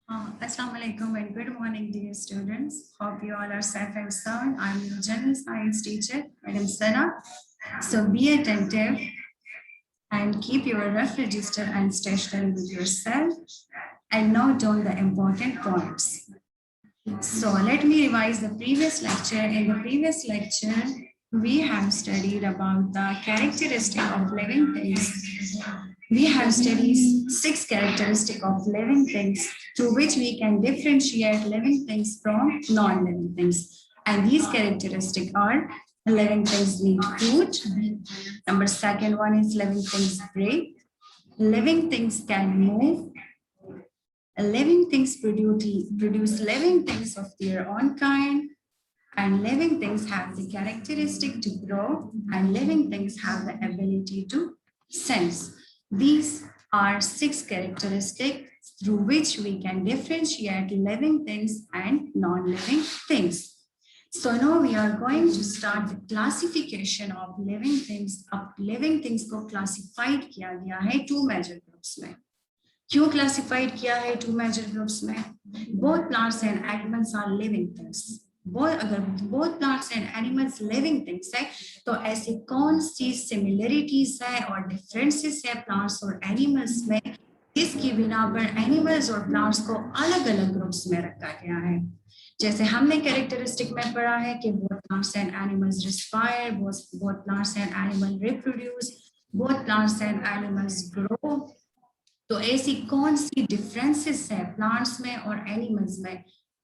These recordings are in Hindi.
Assalamu alaikum and good morning, dear students. Hope you all are safe and sound. I'm your general science teacher, Madam Sana. So be attentive and keep your rough register and stationery with yourself and note down the important points. So let me revise the previous lecture. In the previous lecture, we have studied about the characteristic of living things. We have studied 6 characteristics of living things through which we can differentiate living things from non-living things. And these characteristics are living things need food. Number second one is living things breathe. Living things can move. Living things produce living things of their own kind. And living things have the characteristic to grow, and living things have the ability to sense. These are 6 characteristics through which we can differentiate living things and non-living things. So now we are going to start the classification of living things. अब living things को classified किया गया है 2 major groups में. क्यों classified किया है 2 major groups में? Both plants and animals are living things. अगर both plants and animals living things है तो ऐसी कौन सी similarities है और differences है plants और animals में जिसकी बिना पर animals और plants को अलग अलग ग्रुप्स में रखा गया है. जैसे हमने characteristic में पढ़ा है कि both plants and animals respire, both plants and animals reproduce, both plants and animals grow. तो ऐसी कौन सी differences है plants में और animals में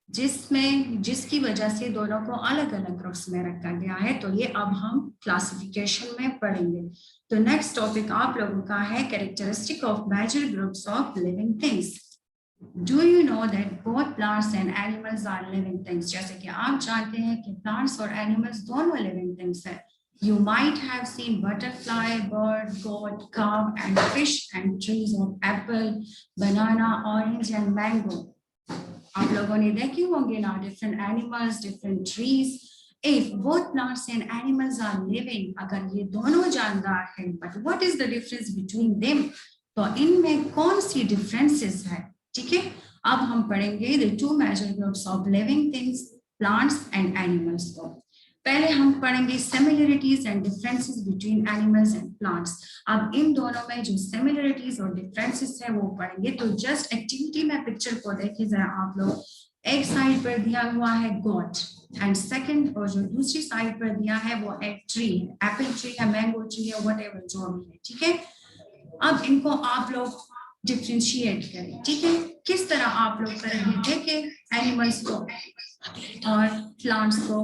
जिसकी वजह से दोनों को अलग अलग ग्रुप्स में रखा गया है. तो ये अब हम क्लासिफिकेशन में पढ़ेंगे. तो नेक्स्ट टॉपिक आप लोगों का है characteristic of major groups of living things. Do you know that both plants and animals are living things. जैसे कि आप जानते हैं कि प्लांट्स और एनिमल्स दोनों लिविंग थिंग्स है. You might have seen butterfly, bird, goat, cow, and fish, and trees of apple, banana, orange, and mango. आप लोगों ने देखे होंगे ना different animals, different trees. If both plants and animals are living, अगर ये दोनों जानदार हैं, but what is the difference between them? तो इनमें कौन सी differences है? ठीक है. अब हम पढ़ेंगे the 2 major groups of living things, plants and animals को. पहले हम पढ़ेंगे similarities and differences between animals and plants. अब इन दोनों में जो similarities और differences है वो पढ़ेंगे. तो just activity में picture को देखिए जरा आप लोग. एक साइड पर दिया हुआ है goat and second और जो दूसरी साइड पर दिया है वो एक tree है, apple tree है, mango tree है, whatever जो भी है. ठीक है. अब इनको आप लोग differentiate करें. ठीक है. किस तरह आप लोग करेंगे देखिए animals को और plants को.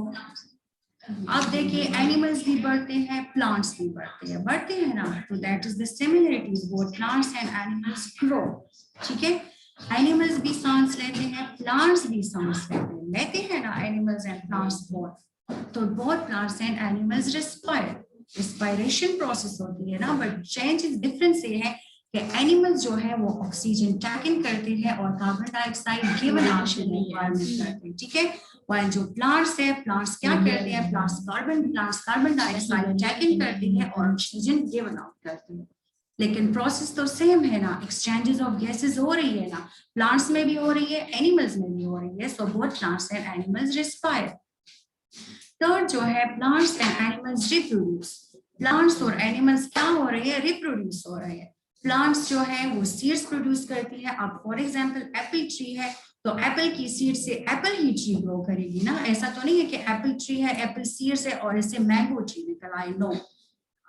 अब देखिए एनिमल्स भी बढ़ते हैं प्लांट्स भी बढ़ते हैं ना. तो that is the similarities both plants and animals grow. ठीक है. एनिमल्स भी सांस लेते हैं, प्लांट्स भी सांस लेते हैं ना. Animals and plants both. तो both plants and animals respire. Respiration process होती है ना. बट चेंज डिफरेंस ये है कि एनिमल्स जो है वो ऑक्सीजन टेक इन करते हैं और कार्बन डाइऑक्साइड गिवन आउट करते हैं. ठीक है. while जो प्लांट्स है प्लांट्स क्या करते हैं प्लांट्स कार्बन डाइऑक्साइड टेक इन करते हैं और ऑक्सीजन गिवन आउट करते हैं. लेकिन प्रोसेस तो सेम है ना. एक्सचेंजेस ऑफ गैसेस हो रही है ना. प्लांट्स में भी हो रही है, एनिमल्स में भी हो रही है. So both plants and animals respire. Third जो है plants and animals reproduce. Plants और एनिमल्स क्या हो रहे हैं रिप्रोड्यूस हो रहे हैं. प्लांट्स जो है वो सीड्स प्रोड्यूस करती है. अब फॉर एग्जांपल एप्पल ट्री है तो एप्पल की सीड से एप्पल ही ट्री ग्रो करेगी ना. ऐसा तो नहीं है कि एप्पल ट्री है, एप्पल सीड्स है और इससे मैंगो ट्री निकल आए. नो,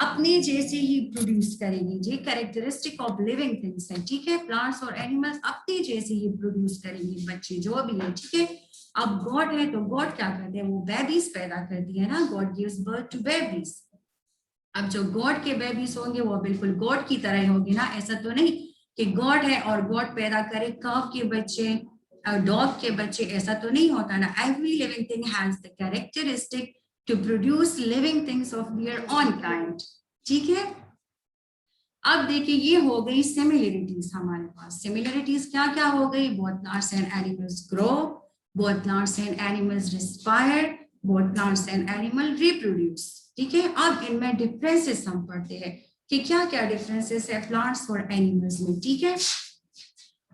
अपने जैसे ही प्रोड्यूस करेगी. ये कैरेक्टरिस्टिक ऑफ लिविंग थिंग्स है. ठीक है. प्लांट्स और एनिमल्स अपने जैसे ही प्रोड्यूस करेंगी बच्चे जो भी है. ठीक है. अब गॉड है तो गॉड क्या करते हैं वो बेबीज पैदा करती है ना. God gives birth to babies. अब जो गॉड के बेबीज होंगे वो बिल्कुल गॉड की तरह ही होंगे ना. ऐसा तो नहीं कि गॉड है और गॉड पैदा करे काव के बच्चे डॉग के बच्चे. ऐसा तो नहीं होता ना. Every living thing has the characteristic to produce living things of their own kind. ठीक है. अब देखिए ये हो गई सिमिलरिटीज हमारे पास. सिमिलरिटीज क्या क्या हो गई. Both plants and animals grow, both plants and animals respire, both plants and animal reproduce. ठीक है. अब इनमें डिफरेंसेस हम पढ़ते हैं कि क्या क्या डिफरेंसेस है प्लांट्स और एनिमल्स में. ठीक है.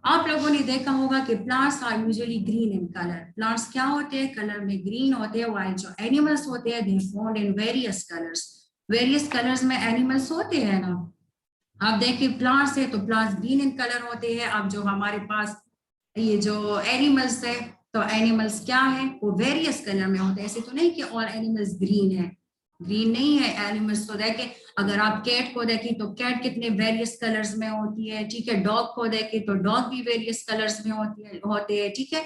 आप लोगों ने देखा होगा कि plants are usually green in colour, plants क्या होते हैं, कलर में ग्रीन होते हैं, वाइल जो एनिमल्स होते हैं they found in various colours में एनिमल्स होते हैं ना। आप देखिए प्लांट्स है तो प्लांट्स ग्रीन इन कलर होते हैं, अब जो हमारे पास ये जो एनिमल्स है तो एनिमल्स क्या है वो वेरियस कलर में होते हैं, ऐसे तो नहीं कि ऑल एनिमल्स ग्रीन है, ग्रीन नहीं है एनिमल्स। तो देखें अगर आप कैट को देखें तो कैट कितने वेरियस कलर्स में होती है, ठीक है। डॉग को देखें तो डॉग भी वेरियस कलर्स में होते हैं, ठीक है।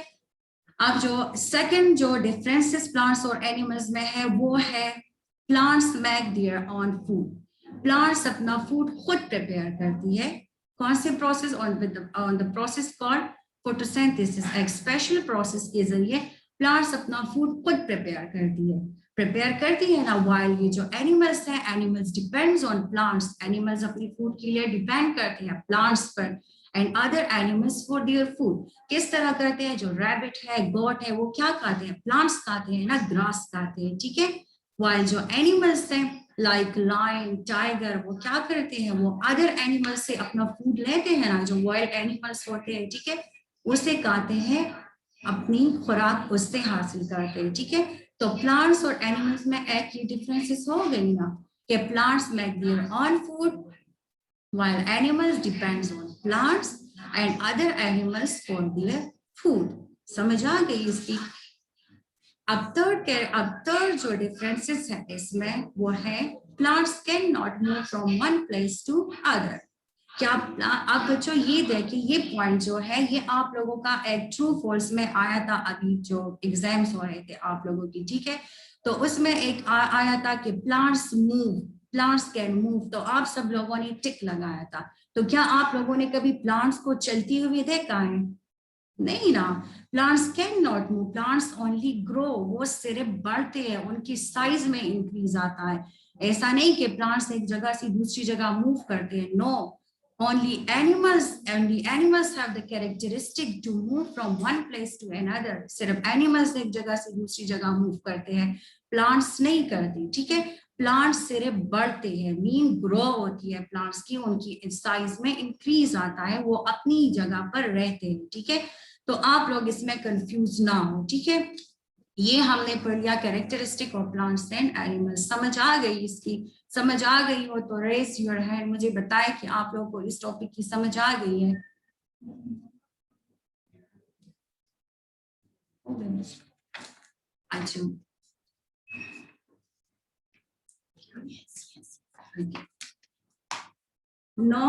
अब जो सेकंड जो डिफरेंसेस प्लांट्स और एनिमल्स में है वो है plants make their own food, plants अपना फूड खुद प्रिपेयर करती है। कौन से process, on the process called photosynthesis, एक स्पेशल प्रोसेस के जरिए प्लांट्स अपना फूड खुद प्रिपेयर करती है ना। वाइल ये जो एनिमल्स हैं, animals depends on plants, animals अपनी फूड के लिए डिपेंड करते हैं प्लांट्स पर, and other animals for their food. किस तरह करते हैं, जो रैबिट है, गोट है, वो क्या खाते हैं, प्लांट्स खाते हैं ना, ग्रास खाते हैं, ठीक है। वाइल जो एनिमल्स हैं लाइक लायन, टाइगर, वो क्या करते हैं, वो अदर एनिमल्स से अपना फूड लेते हैं ना, जो वाइल्ड एनिमल्स होते हैं, ठीक है, उसे खाते हैं, अपनी खुराक उससे हासिल करते हैं, ठीक है। तो प्लांट्स और एनिमल्स में एक ही डिफरेंसेस हो गई ना कि plants make their own food while animals depends on plants and other animals for their food। समझ आ गई इसकी। अब थर्ड जो डिफरेंसेस है इसमें वो है plants can not move from one place to other. क्या आप बच्चों ये देखिए, ये पॉइंट जो है ये आप लोगों का एक ट्रू फॉल्स में आया था, अभी जो एग्जाम्स हो रहे थे आप लोगों की, ठीक है। तो उसमें एक आया था कि प्लांट्स कैन मूव, तो आप सब लोगों ने टिक लगाया था। तो क्या आप लोगों ने कभी प्लांट्स को चलती हुई देखा है? नहीं ना। Plants can not move, plants only grow, वो सिर्फ बढ़ते हैं, उनकी साइज में इंक्रीज आता है। ऐसा नहीं कि प्लांट्स एक जगह से दूसरी जगह मूव करते हैं, no. only animals have the characteristic to move from one place to another। सिर्फ एनिमल्स एक जगह से दूसरी जगह मूव करते हैं, प्लांट्स नहीं करते, ठीक है। प्लांट्स सिर्फ बढ़ते हैं, मीन ग्रो होती है प्लांट्स की, उनकी साइज में इंक्रीज आता है, वो अपनी जगह पर रहते हैं, ठीक है। तो आप लोग इसमें कंफ्यूज ना हो, ठीक है। ये हमने पढ़ लिया characteristic of plants and animals. समझ आ गई इसकी? समझ आ गई हो तो रेज योर हैंड, मुझे बताएं कि आप लोगों को इस टॉपिक की समझ आ गई है। अच्छा, no,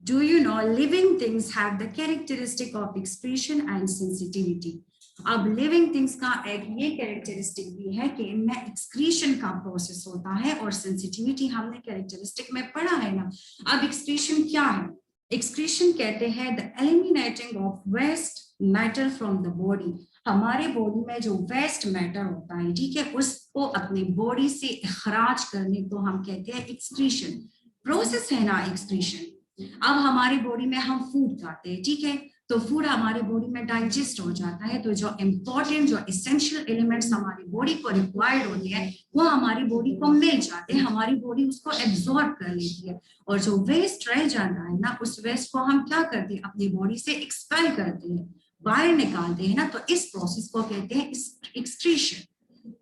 do you know living things have the characteristic of expression and sensitivity। अब लिविंग थिंग्स का एक ये कैरेक्टरिस्टिक भी है कि इनमें एक्सक्रीशन का प्रोसेस होता है, और सेंसिटिविटी हमने कैरेक्टरिस्टिक में पढ़ा है ना। अब एक्सक्रीशन क्या है? एक्सक्रीशन कहते हैं the eliminating of waste matter from the body. हमारे बॉडी में जो वेस्ट मैटर होता है, ठीक है, उसको अपनी बॉडी से इखराज करने को हम कहते हैं एक्सक्रीशन। प्रोसेस है ना एक्सक्रीशन। अब हमारी बॉडी में हम फूड खाते हैं, ठीक है, तो फूड हमारे बॉडी में डाइजेस्ट हो जाता है, तो जो इम्पोर्टेंट जो एसेंशियल एलिमेंट्स हमारी बॉडी को रिक्वायर्ड होते हैं वो हमारी बॉडी को मिल जाते हैं, हमारी बॉडी उसको एब्जॉर्ब कर लेती है, और जो वेस्ट रह जाता है ना, उस वेस्ट को हम क्या करते हैं, अपनी बॉडी से एक्सपेल करते हैं, बाहर निकालते हैं ना। तो इस प्रोसेस को कहते हैं excretion.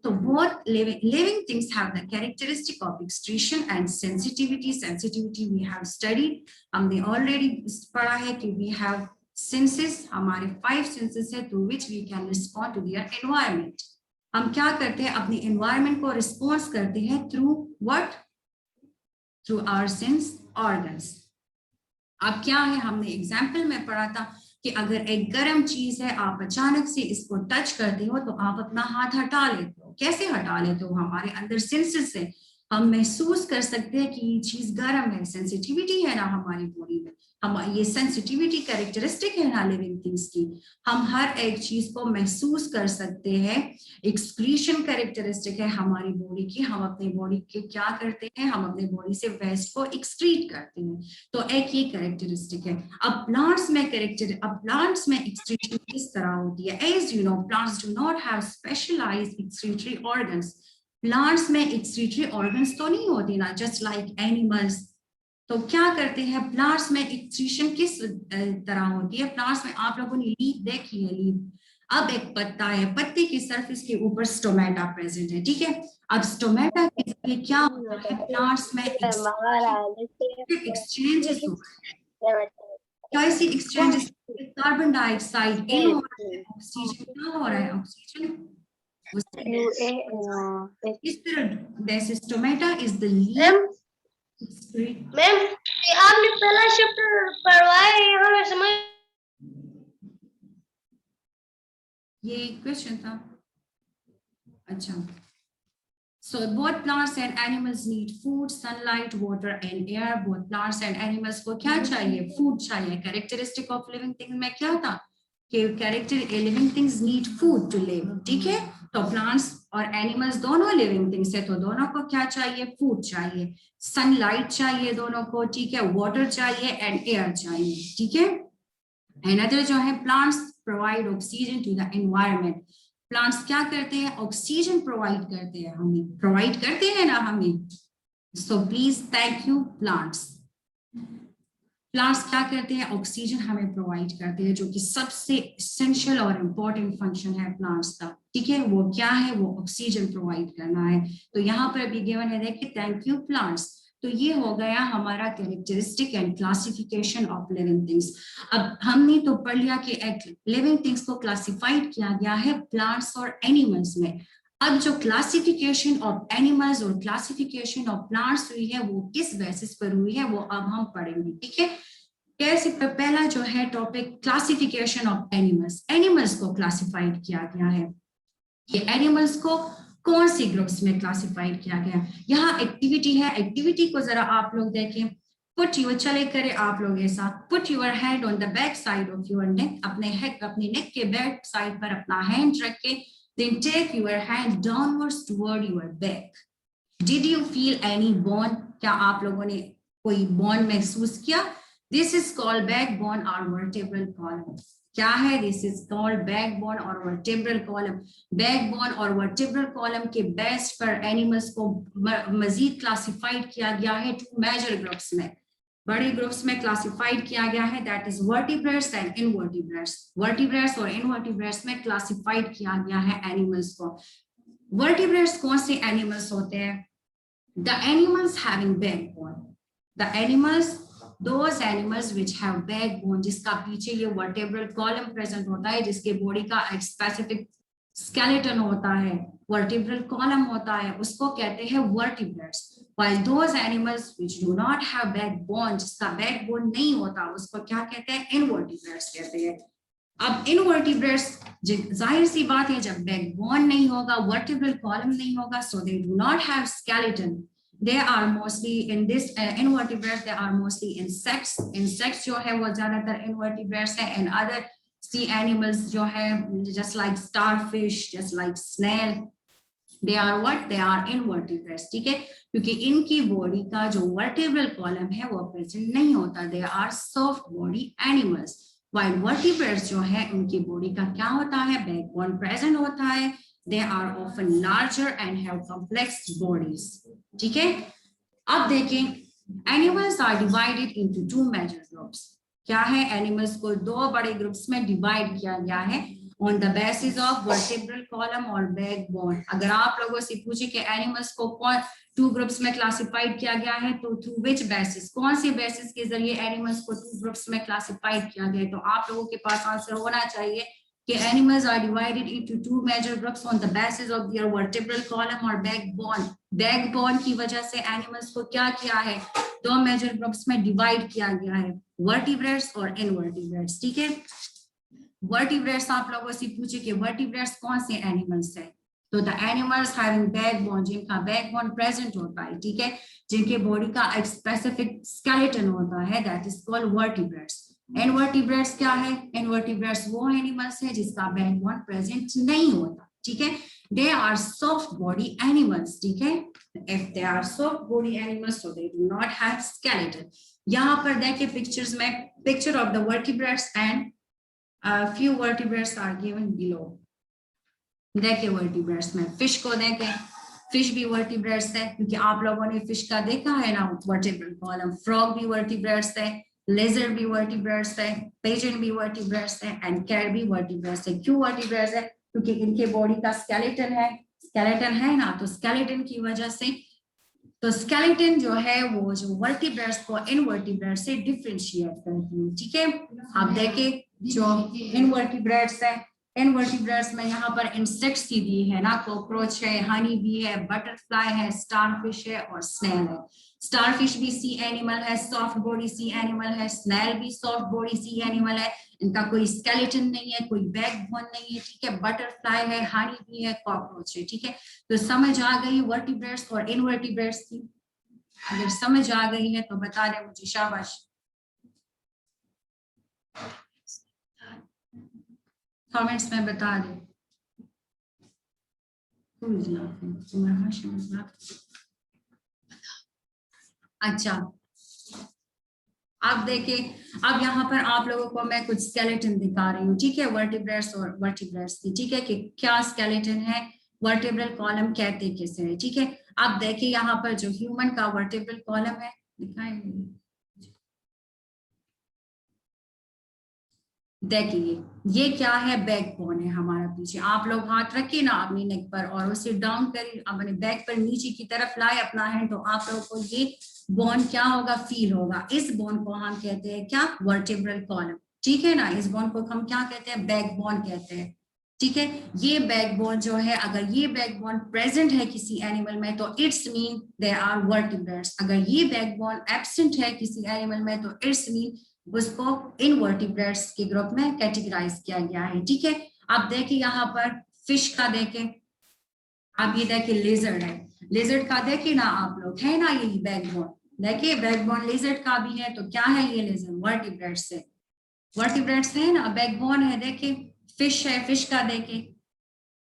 So both living things have the characteristic of excretion and sensitivity। Sensitivity we have studied, हमने already पढ़ा है कि we have senses, हमारे 5 senses है through which we can respond to their environment। हम क्या करते हैं, अपने environment को response करते हैं through what? Through our sense organs। अब क्या है, हमने एग्जाम्पल में पढ़ा था कि अगर एक गर्म चीज है, आप अचानक से इसको टच करते हो तो आप अपना हाथ हटा लेते हो। कैसे हटा लेते हो? हमारे अंदर सेंसेस से हम महसूस कर सकते हैं कि ये चीज गर्म है, सेंसिटिविटी है ना हमारी बॉडी में। हम ये सेंसिटिविटी कैरेक्टरिस्टिक है ना लिविंग थिंग्स की, हम हर एक चीज को महसूस कर सकते हैं। एक्सक्रीशन कैरेक्टरिस्टिक है हमारी बॉडी की, हम अपनी बॉडी के क्या करते हैं, हम अपने बॉडी से वेस्ट को एक्सक्रीट करते हैं, तो एक ये कैरेक्टरिस्टिक है। अब प्लांट्स में एक्सक्रीशन किस तरह होती है? As you know, plants do not have specialised excretory organs. Plants में एक्सक्रीटरी ऑर्गन्स तो नहीं होती ना, जस्ट लाइक एनिमल्स, तो क्या करते हैं प्लांट्स में एक्सक्रीशन किस तरह होती है? प्लांट्स में आप लोगों ने लीफ देखी है, लीफ। अब एक पत्ता है, पत्ते की सरफेस के ऊपर स्टोमेटा प्रेजेंट है, ठीक है। अब स्टोमेटा के जरिए क्या होता है प्लांट्स में एक्सचेंजेस होता है। कैसी एक्सचेंजेस? कार्बन डाइऑक्साइड इन हो रहा है, ऑक्सीजन क्या हो रहा है, ऑक्सीजन इस तरह। जैसे stomata is the leaf. Ma'am आपने पहला चैप्टर पढ़वाया है, हमें समझ ये क्वेश्चन था। अच्छा, so both plants and animals need food, sunlight, water and air. Both plants and animals को क्या चाहिए? Food चाहिए। Characteristic of living things में क्या था कि living things need food to live, ठीक है। तो plants और animals दोनों living things है, तो दोनों को क्या चाहिए? Food चाहिए, sunlight चाहिए दोनों को, ठीक है, water चाहिए and air चाहिए, ठीक है। Another जो है plants provide oxygen to the environment. Plants क्या करते हैं? ऑक्सीजन प्रोवाइड करते हैं, हमें प्रोवाइड करते हैं ना हमें। So please thank you plants. Plants क्या करते हैं? ऑक्सीजन हमें प्रोवाइड करते हैं, जो कि सबसे एसेंशियल और इम्पोर्टेंट फंक्शन है प्लांट्स का, ठीक है। वो क्या है? वो ऑक्सीजन प्रोवाइड करना है। तो यहाँ पर अभी गिवन है, देखिए, थैंक यू प्लांट्स। तो ये हो गया हमारा characteristic and classification of living things. अब हमने तो पढ़ लिया कि लिविंग थिंग्स को क्लासिफाइड किया गया है प्लांट्स और एनिमल्स में। अब जो क्लासिफिकेशन ऑफ एनिमल्स और क्लासिफिकेशन ऑफ प्लांट्स हुई है वो किस बेसिस पर हुई है, वो अब हम पढ़ेंगे, ठीक है। कैसे? पहला जो है topic classification of animals. Animals को क्लासिफाइड किया गया है। ये एनिमल्स को कौन सी ग्रुप्स में क्लासिफाइड किया गया? यहाँ एक्टिविटी है, एक्टिविटी को जरा आप लोग देखें। पुट यूर, चले करें आप लोग ऐसा, put your hand on the back side of your neck. अपने नेक के बैक साइड पर अपना हैंड रख के, then take your hand downwards toward your back. Did you feel any bone? क्या आप लोगों ने कोई bone महसूस किया? This is called backbone or vertebral column. क्या है? This is called backbone or vertebral column. Backbone और vertebral column के बेस पर एनिमल्स को मजीद क्लासिफाइड किया गया है टू मेजर ग्रुप्स में, बड़े ग्रुप्स में क्लासिफाइड किया गया है, that is vertebrates and invertebrates. Vertebrates और इनवर्टिब्रेट्स में क्लासिफाइड किया गया है एनिमल्स को। वर्टिब्रेट्स कौन से एनिमल्स होते हैं? The animals having backbone, the animals, those animals which have backbone, जिसका पीछे ये वर्टेब्रल कॉलम प्रेजेंट होता है, जिसके बॉडी का एक स्पेसिफिक स्केलेटन होता है, वर्टिब्रल कॉलम होता है, उसको कहते हैं vertebrates. While those animals which do not have backbone, जिसका बैकबोन नहीं होता, उसको क्या कहते हैं? इनवर्टिब्रेट्स कहते हैं। अब इनवर्टिब्रेट्स, जाहिर सी बात है, जब बैकबोन नहीं होगा, वर्टिब्रल कॉलम नहीं होगा, so they do not have skeleton. They are mostly in this invertebrates, they are mostly insects. Insects जो है वो ज्यादातर invertebrates है, and other sea animals जो है just like starfish, just like snail, they are what? They are invertebrates, ठीक है, क्योंकि इनकी बॉडी का जो वर्टिब्रल कॉलम है वो प्रेजेंट नहीं होता। They are soft body animals. While vertebrates जो है उनकी बॉडी का क्या होता है? बैकबोन प्रेजेंट होता है। They are often larger and have complex bodies, ठीक है। अब देखें, animals are divided into two major groups. क्या है? एनिमल्स को दो बड़े ग्रुप्स में डिवाइड किया गया है on the basis of vertebral column और backbone। अगर आप लोगों से पूछे कि एनिमल्स को कौन टू ग्रुप्स में क्लासिफाइड किया गया है, तो थ्रू विच बेसिस, कौन से बेसिस के जरिए एनिमल्स को टू ग्रुप्स में क्लासिफाइड किया गया है, तो आप लोगों के पास आंसर होना चाहिए कि animals are divided into two major groups on the basis of their vertebral column और बैकबोन। बैकबोन की वजह से एनिमल्स को क्या किया है? दो मेजर ग्रुप्स में डिवाइड किया गया है, वर्टिब्रेट्स और इनवर्टिब्रेट्स, ठीक है। वर्टिब्रेट्स आप लोगों से पूछे कि वर्टिब्रेट्स कौन से एनिमल्स है, तो द एनिमल्स हैविंग बैकबोन, जिनका बैकबोन प्रेजेंट होता है, ठीक है, जिनके बॉडी का एक स्पेसिफिक स्केलेटन होता है, that is called vertebrates. Invertebrates क्या है? इनवर्टिब्रेट्स वो एनिमल्स है जिसका बैकबोन प्रेजेंट नहीं होता, ठीक है। They are soft body animals, ठीक है। If they are soft body animals, so they do not have skeleton. यहाँ पर देखिए पिक्चर्स में, picture of the vertebrates and few vertebrates are given below। देखे वर्टिब्रेट्स में फिश को देखें, फिश भी वर्टिब्रेट्स है, क्योंकि आप लोगों ने फिश का देखा है ना वर्टिब्रल कॉलम। फ्रॉग भी वर्टिब्रेट्स है, लेजर भी वर्टिब्रेट्स है, पिजन भी वर्टिब्रेट्स है एंड कैट भी वर्टिब्रेट्स है। क्यों वर्टिब्रेट्स है? क्योंकि इनके बॉडी का स्केलेटन है ना, तो स्केलेटन की वजह से, तो स्केलेटन जो है वो जो वर्टिब्रेट्स को इनवर्टिब्रेट्स से डिफरेंशिएट करती है। ठीक है, आप देखें जो इनवर्टिब्रेट्स है, इनवर्टिब्रेट्स में यहाँ पर इंसेक्ट्स की दी है ना, कॉकरोच है, हनी बी है, बटरफ्लाई है, स्टारफिश है और स्नेल है। स्टारफिश भी सी एनिमल है, सॉफ्ट बॉडी सी एनिमल है, स्नेल भी सॉफ्ट बॉडी सी एनिमल है, इनका कोई स्केलेटन नहीं है, कोई बैकबोन नहीं है। ठीक है, बटरफ्लाई है, हनी बी है, कॉकरोच है। ठीक है, तो समझ आ गई वर्टिब्रेट्स और इनवर्टिब्रेट्स की? अगर समझ आ गई है तो बता दें मुझे, शाबाश। कमेंट्स में बता दें। अच्छा, अब देखें, अब यहाँ पर आप लोगों को मैं कुछ स्केलेटन दिखा रही हूँ। ठीक है, वर्टिब्रेट्स और वर्टिब्रेट्स की। ठीक है, कि क्या स्केलेटन है, वर्टिब्रल कॉलम कहते किसे है। ठीक है, अब देखिए यहाँ पर जो ह्यूमन का वर्टिब्रल कॉलम है, दिखाएंगे, देखिए ये क्या है, बैकबोन है हमारा पीछे। आप लोग हाथ रखिए ना अपनी नेक पर और उसे डाउन करिए, अपने बैक पर नीचे की तरफ लाए अपना हैंड, तो आप लोगों को ये बोन क्या होगा, फील होगा। इस बोन को हम कहते हैं क्या, वर्टिब्रल कॉलम। ठीक है ना, इस बोन को हम क्या कहते हैं, बैकबोन कहते हैं। ठीक है, ये बैकबोन जो है, अगर ये बैकबोन प्रेजेंट है किसी एनिमल में तो it's mean they are vertebrates. अगर ये बैकबोन एब्सेंट है किसी एनिमल में तो इट्स मीन उसको इनवर्टिब्रेट्स के ग्रुप में कैटेगराइज किया गया है। ठीक है, आप देखिए यहाँ पर फिश का देखें, आप ये देखिए लेजर्ड है, लेजर्ड का देखिए ना आप लोग, है ना ये बैकबोन, देखिए बैकबोन लेजर्ड का भी है, तो क्या है ये लेजर्ड, वर्टिब्रेट्स है, वर्टिब्रेट्स है ना, बैकबोन है। देखिए फिश है, फिश का देखें,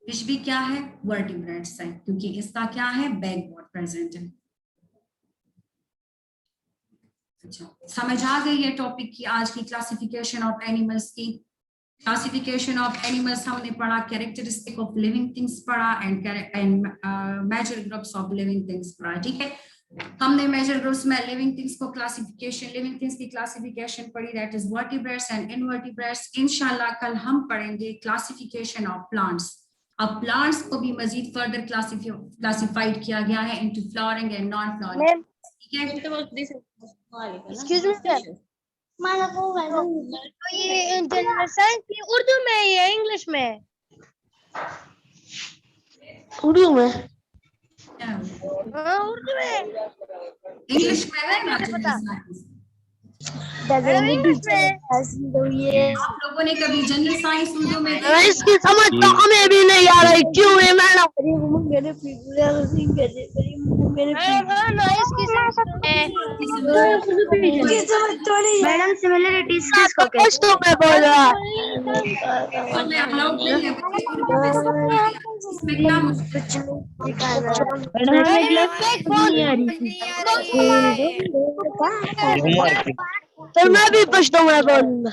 फिश भी क्या है, वर्टिब्रेट्स है, क्योंकि इसका क्या है, बैकबोन प्रेजेंट है। अच्छा, समझ आ गई है टॉपिक की, आज की क्लासिफिकेशन ऑफ एनिमल्स की। क्लासिफिकेशन ऑफ एनिमल्स हमने पढ़ा, कैरेक्टरिस्टिक ऑफ लिविंग थिंग्स पढ़ा and major groups of living things पढ़ा। ठीक है, हमने मेजर ग्रुप्स में लिविंग थिंग्स को क्लासिफिकेशन, लिविंग थिंग्स की क्लासिफिकेशन पढ़ी, that is vertebrates and invertebrates. इंशाल्लाह कल हम पढ़ेंगे क्लासिफिकेशन ऑफ प्लांट्स। अब प्लांट्स को भी मजीद फर्दर क्लासिफाइड किया गया है into flowering and non flowering. ठीक है, Excuse me, sir. तो ये जनरल साइंस की उर्दू में या इंग्लिश में? उर्दू में। हाँ, उर्दू में। इंग्लिश में है ना जनरल साइंस। इंग्लिश में। आप लोगों ने कभी जनरल साइंस उर्दू में इसकी समझ तो हमें भी नहीं आ रही, क्यों है मैडम? मैडम सिमिलरिटीज किसको कहते हैं? मैं बोल रहा फिर मैं भी पछता मैं बोलूंगा।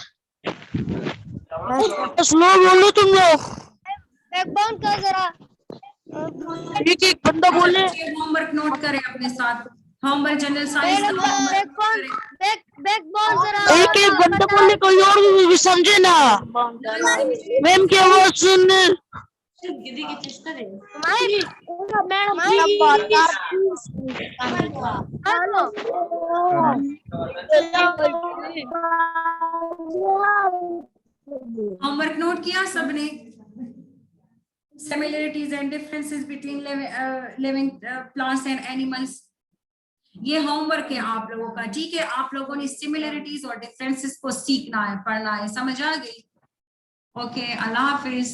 स्लो बोलो तुम लोग, बैकबोन का जरा एक एक बंदा बोले। होमवर्क नोट करें अपने साथ, होमवर्क जनरल साइंस बैकबोन जरा एक एक बंदा बोले, कोई और भी समझे ना। मैम की आवाज सुन होमवर्क नोट किया सबने? Similarities and differences between living plants and animals, ये होमवर्क है आप लोगों का। ठीक है, आप लोगों ने सिमिलरिटीज और डिफरेंसेस को सीखना है, पढ़ना है। समझ आ गई? ओके, अल्लाह हाफिज।